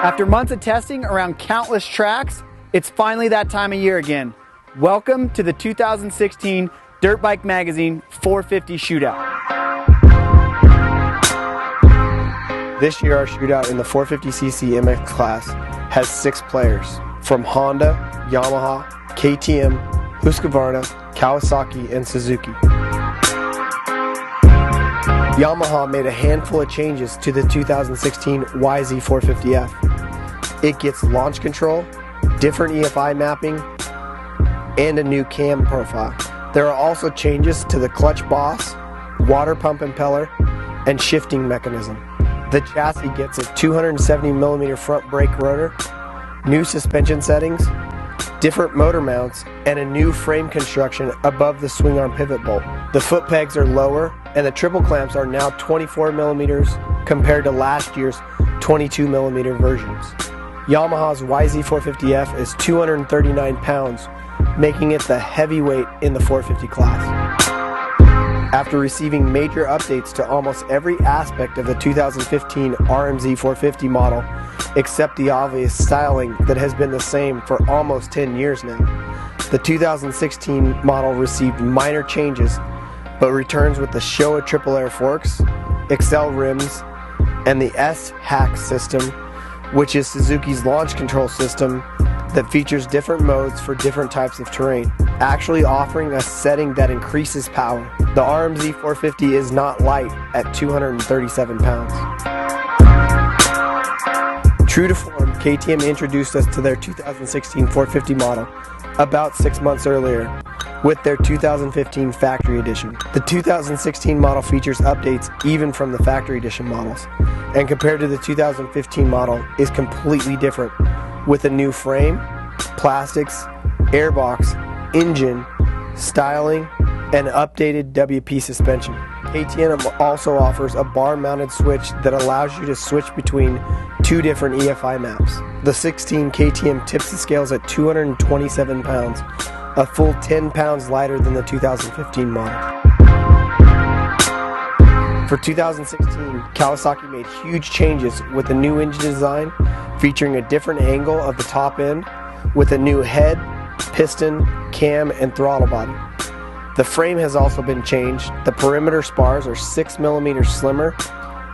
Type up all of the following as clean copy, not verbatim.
After months of testing around countless tracks, it's finally that time of year again. Welcome to the 2016 Dirtbike Magazine 450 Shootout. This year our shootout in the 450cc MX class has 6 players from Honda, Yamaha, KTM, Husqvarna, Kawasaki, and Suzuki. Yamaha made a handful of changes to the 2016 YZ450F. It gets launch control, different EFI mapping, and a new cam profile. There are also changes to the clutch boss, water pump impeller, and shifting mechanism. The chassis gets a 270mm front brake rotor, new suspension settings, different motor mounts, and a new frame construction above the swing arm pivot bolt. The foot pegs are lower, and the triple clamps are now 24mm compared to last year's 22mm versions. Yamaha's YZ450F is 239 pounds, making it the heavyweight in the 450 class. After receiving major updates to almost every aspect of the 2015 RMZ 450 model, except the obvious styling that has been the same for almost 10 years now, the 2016 model received minor changes, but returns with the Showa triple air forks, Excel rims, and the S-Hack system, which is Suzuki's launch control system that features different modes for different types of terrain, actually offering a setting that increases power. The RMZ 450 is not light at 237 pounds. True to form, KTM introduced us to their 2016 450 model about 6 months earlier with their 2015 Factory Edition. The 2016 model features updates even from the Factory Edition models, and compared to the 2015 model is completely different, with a new frame, plastics, airbox, engine, styling, and updated WP suspension. KTM also offers a bar-mounted switch that allows you to switch between 2 different EFI maps. The 16 KTM tips the scales at 227 pounds, a full 10 pounds lighter than the 2015 model. For 2016, Kawasaki made huge changes with a new engine design featuring a different angle of the top end with a new head, piston, cam, and throttle body. The frame has also been changed. The perimeter spars are 6mm slimmer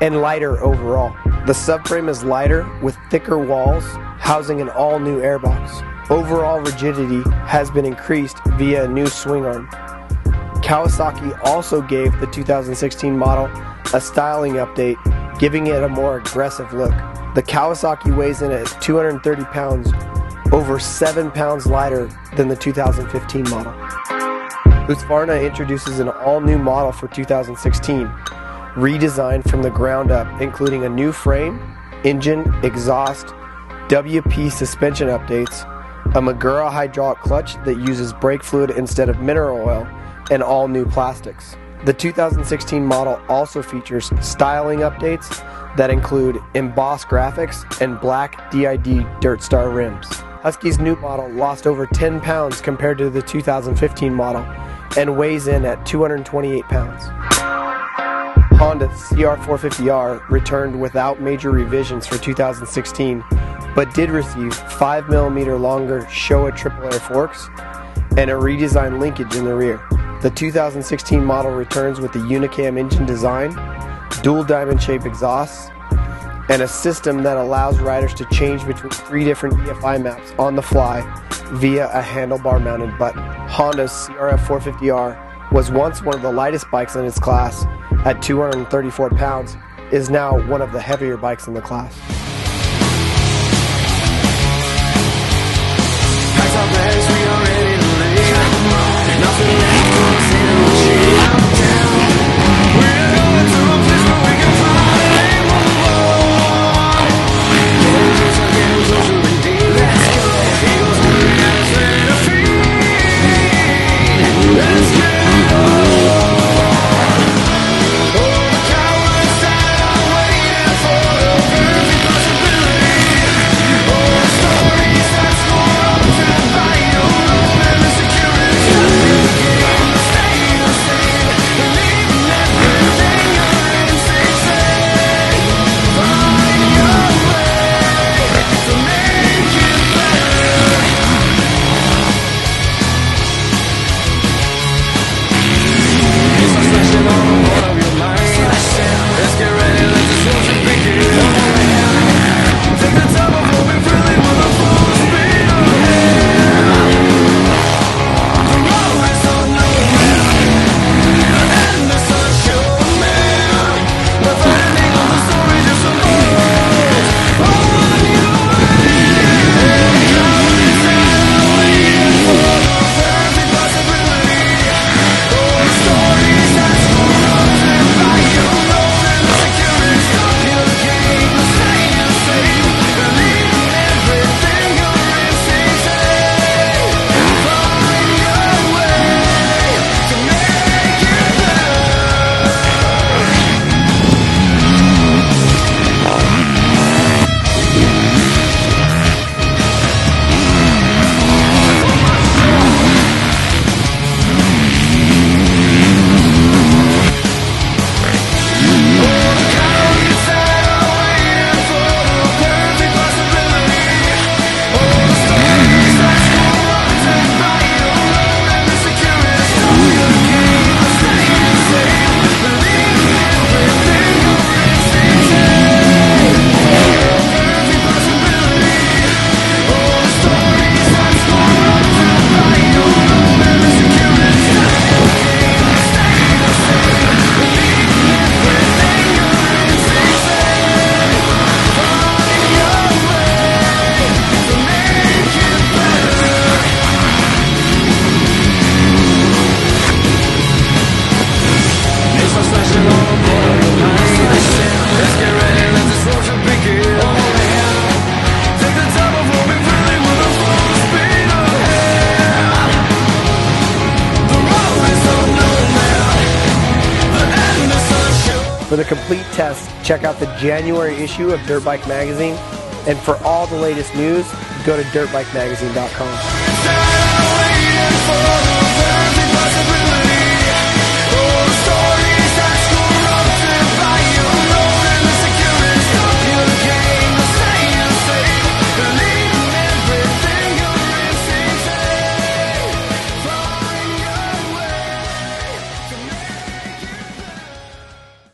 and lighter overall. The subframe is lighter with thicker walls, housing an all-new airbox. Overall rigidity has been increased via a new swing arm. Kawasaki also gave the 2016 model a styling update, giving it a more aggressive look. The Kawasaki weighs in at 230 pounds, over 7 pounds lighter than the 2015 model. Husqvarna introduces an all-new model for 2016, redesigned from the ground up, including a new frame, engine, exhaust, WP suspension updates, a Magura hydraulic clutch that uses brake fluid instead of mineral oil, and all new plastics. The 2016 model also features styling updates that include embossed graphics and black DID Dirt Star rims. Husky's new model lost over 10 pounds compared to the 2015 model and weighs in at 228 pounds. Honda's CR450R returned without major revisions for 2016, but did receive 5mm longer Showa triple air forks and a redesigned linkage in the rear. The 2016 model returns with the Unicam engine design, dual diamond shaped exhausts, and a system that allows riders to change between 3 different EFI maps on the fly via a handlebar mounted button. Honda's CRF450R was once one of the lightest bikes in its class at 234 pounds, is now one of the heavier bikes in the class. Believe complete test, check out the January issue of Dirtbike Magazine. And for all the latest news, go to dirtbikemagazine.com.